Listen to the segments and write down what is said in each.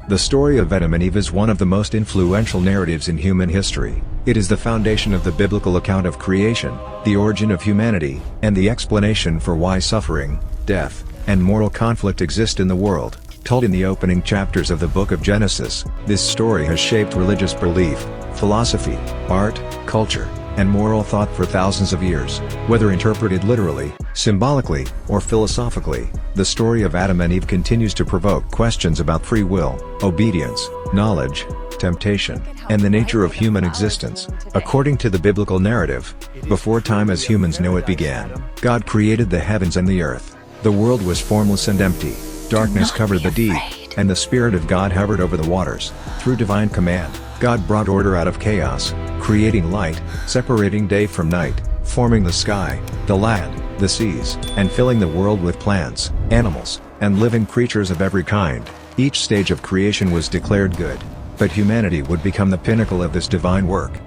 The story of Adam and Eve is one of the most influential narratives in human history. It is the foundation of the biblical account of creation, the origin of humanity, and the explanation for why suffering, death, and moral conflict exist in the world. Told in the opening chapters of the book of Genesis, this story has shaped religious belief, philosophy, art, culture, and moral thought for thousands of years. Whether interpreted literally, symbolically, or philosophically, the story of Adam and Eve continues to provoke questions about free will, obedience, knowledge, temptation, and the nature of human existence. According to the biblical narrative, before time as humans know it began, God created the heavens and the earth. The world was formless and empty. Darkness covered the deep, and the Spirit of God hovered over the waters. Through divine command, God brought order out of chaos, creating light, separating day from night, forming the sky, the land, the seas, and filling the world with plants, animals, and living creatures of every kind. Each stage of creation was declared good, but humanity would become the pinnacle of this divine work.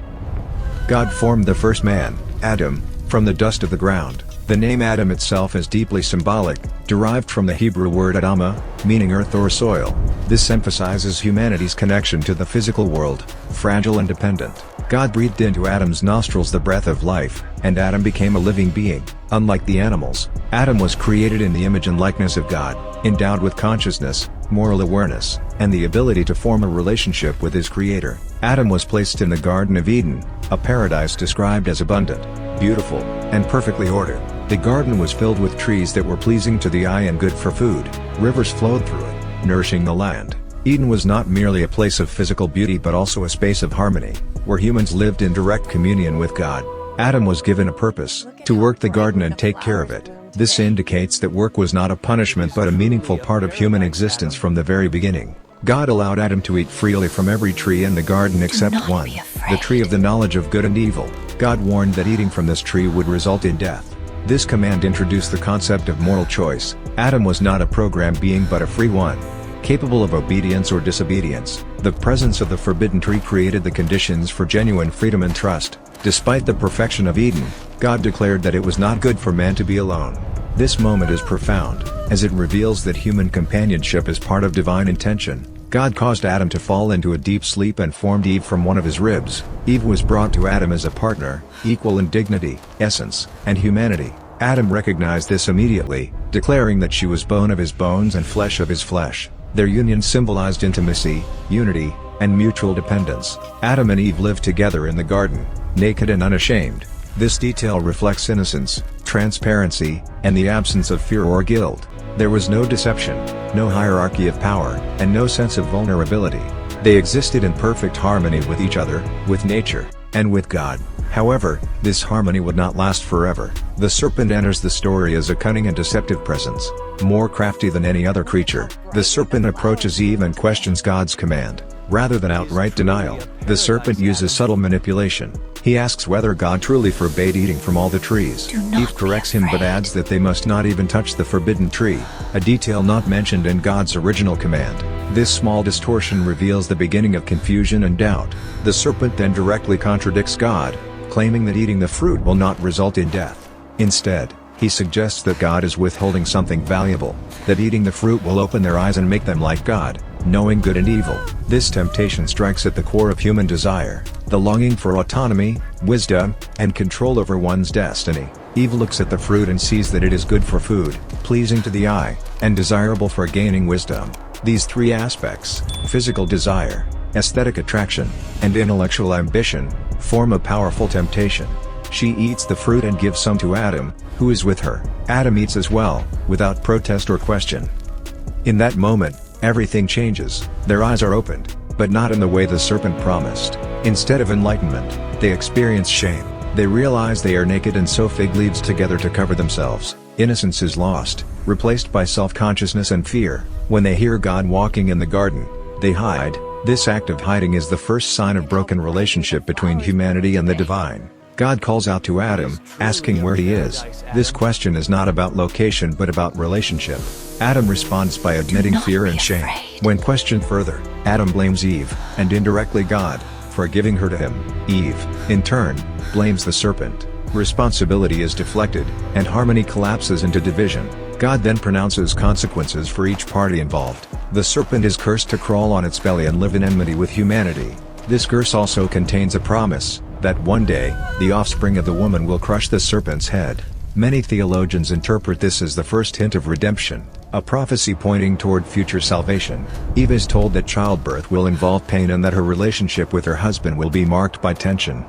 God formed the first man, Adam, from the dust of the ground. The name Adam itself is deeply symbolic, derived from the Hebrew word Adamah, meaning earth or soil. This emphasizes humanity's connection to the physical world, fragile and dependent. God breathed into Adam's nostrils the breath of life, and Adam became a living being. Unlike the animals, Adam was created in the image and likeness of God, endowed with consciousness, moral awareness, and the ability to form a relationship with his Creator. Adam was placed in the Garden of Eden, a paradise described as abundant, beautiful, and perfectly ordered. The garden was filled with trees that were pleasing to the eye and good for food. Rivers flowed through it, nourishing the land. Eden was not merely a place of physical beauty but also a space of harmony, where humans lived in direct communion with God. Adam was given a purpose, to work the garden and take care of it. This indicates that work was not a punishment but a meaningful part of human existence from the very beginning. God allowed Adam to eat freely from every tree in the garden except one, the tree of the knowledge of good and evil. God warned that eating from this tree would result in death. This command introduced the concept of moral choice. Adam was not a programmed being but a free one, capable of obedience or disobedience. The presence of the forbidden tree created the conditions for genuine freedom and trust. Despite the perfection of Eden, God declared that it was not good for man to be alone. This moment is profound, as it reveals that human companionship is part of divine intention. God caused Adam to fall into a deep sleep and formed Eve from one of his ribs. Eve was brought to Adam as a partner, equal in dignity, essence, and humanity. Adam recognized this immediately, declaring that she was bone of his bones and flesh of his flesh. Their union symbolized intimacy, unity, and mutual dependence. Adam and Eve lived together in the garden, naked and unashamed. This detail reflects innocence, transparency, and the absence of fear or guilt. There was no deception, no hierarchy of power, and no sense of vulnerability. They existed in perfect harmony with each other, with nature, and with God. However, this harmony would not last forever. The serpent enters the story as a cunning and deceptive presence. More crafty than any other creature, the serpent approaches Eve and questions God's command. Rather than outright denial, the serpent uses subtle manipulation. He asks whether God truly forbade eating from all the trees. Eve corrects him but adds that they must not even touch the forbidden tree, a detail not mentioned in God's original command. This small distortion reveals the beginning of confusion and doubt. The serpent then directly contradicts God, claiming that eating the fruit will not result in death. Instead, he suggests that God is withholding something valuable, that eating the fruit will open their eyes and make them like God, knowing good and evil. This temptation strikes at the core of human desire, the longing for autonomy, wisdom, and control over one's destiny. Eve looks at the fruit and sees that it is good for food, pleasing to the eye, and desirable for gaining wisdom. These three aspects, physical desire, aesthetic attraction, and intellectual ambition, form a powerful temptation. She eats the fruit and gives some to Adam, who is with her. Adam eats as well, without protest or question. In that moment, everything changes. Their eyes are opened, but not in the way the serpent promised. Instead of enlightenment, they experience shame. They realize they are naked and sew fig leaves together to cover themselves. Innocence is lost, replaced by self-consciousness and fear. When they hear God walking in the garden, they hide. This act of hiding is the first sign of broken relationship between humanity and the divine. God calls out to Adam, asking where he is. This question is not about location but about relationship. Adam responds by admitting fear and shame. When questioned further, Adam blames Eve, and indirectly God, for giving her to him. Eve, in turn, blames the serpent. responsibility is deflected, and harmony collapses into division. God then pronounces consequences for each party involved. The serpent is cursed to crawl on its belly and live in enmity with humanity. This curse also contains a promise that one day, the offspring of the woman will crush the serpent's head. Many theologians interpret this as the first hint of redemption, a prophecy pointing toward future salvation. Eve is told that childbirth will involve pain and that her relationship with her husband will be marked by tension.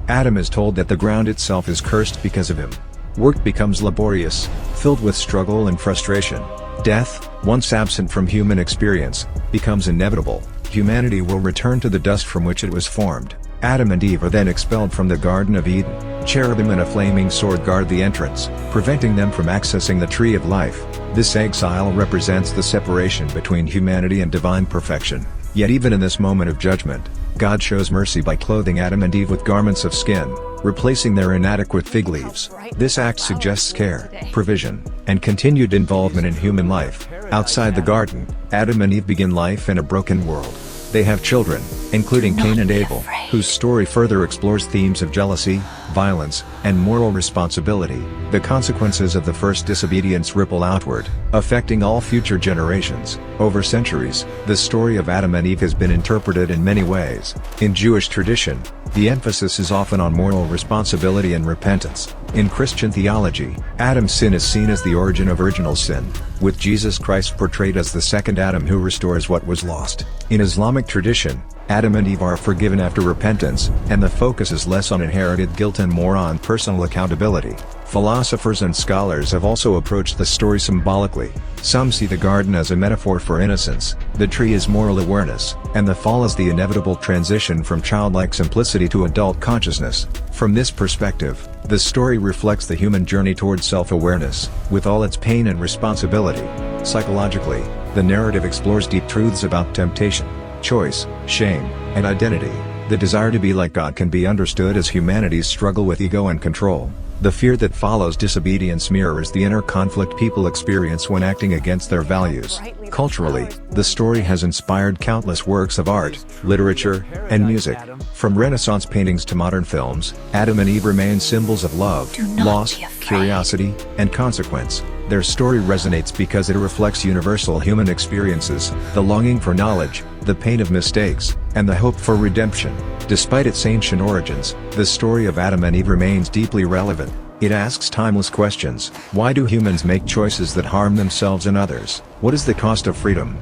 Adam is told that the ground itself is cursed because of him. Work becomes laborious, filled with struggle and frustration. Death, once absent from human experience, becomes inevitable. Humanity will return to the dust from which it was formed. Adam and Eve are then expelled from the Garden of Eden. Cherubim and a flaming sword guard the entrance, preventing them from accessing the tree of life. This exile represents the separation between humanity and divine perfection. Yet even in this moment of judgment, God shows mercy by clothing Adam and Eve with garments of skin, replacing their inadequate fig leaves. This act suggests care, provision, and continued involvement in human life. Outside the garden, Adam and Eve begin life in a broken world. They have children, including Cain and Abel, whose story further explores themes of jealousy, violence, and moral responsibility. The consequences of the first disobedience ripple outward, affecting all future generations. Over centuries, the story of Adam and Eve has been interpreted in many ways. In Jewish tradition, the emphasis is often on moral responsibility and repentance. In Christian theology, Adam's sin is seen as the origin of original sin, with Jesus Christ portrayed as the second Adam who restores what was lost. In Islamic tradition, Adam and Eve are forgiven after repentance, and the focus is less on inherited guilt and more on personal accountability. Philosophers and scholars have also approached the story symbolically. Some see the garden as a metaphor for innocence, the tree as moral awareness, and the fall as the inevitable transition from childlike simplicity to adult consciousness. From this perspective, the story reflects the human journey toward self-awareness, with all its pain and responsibility. Psychologically, the narrative explores deep truths about temptation, choice, shame, and identity. The desire to be like God can be understood as humanity's struggle with ego and control. The fear that follows disobedience mirrors the inner conflict people experience when acting against their values. Culturally, the story has inspired countless works of art, literature, and music. From Renaissance paintings to modern films, Adam and Eve remain symbols of love, loss, curiosity, and consequence. Their story resonates because it reflects universal human experiences, the longing for knowledge, the pain of mistakes, and the hope for redemption. Despite its ancient origins, the story of Adam and Eve remains deeply relevant. It asks timeless questions. Why do humans make choices that harm themselves and others? What is the cost of freedom?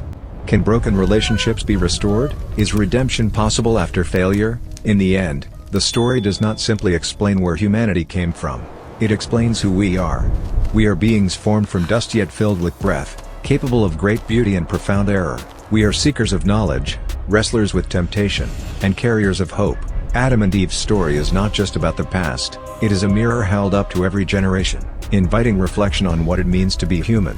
Can broken relationships be restored? Is redemption possible after failure? In the end, the story does not simply explain where humanity came from. It explains who we are. We are beings formed from dust yet filled with breath, capable of great beauty and profound error. We are seekers of knowledge, wrestlers with temptation, and carriers of hope. Adam and Eve's story is not just about the past, it is a mirror held up to every generation, inviting reflection on what it means to be human.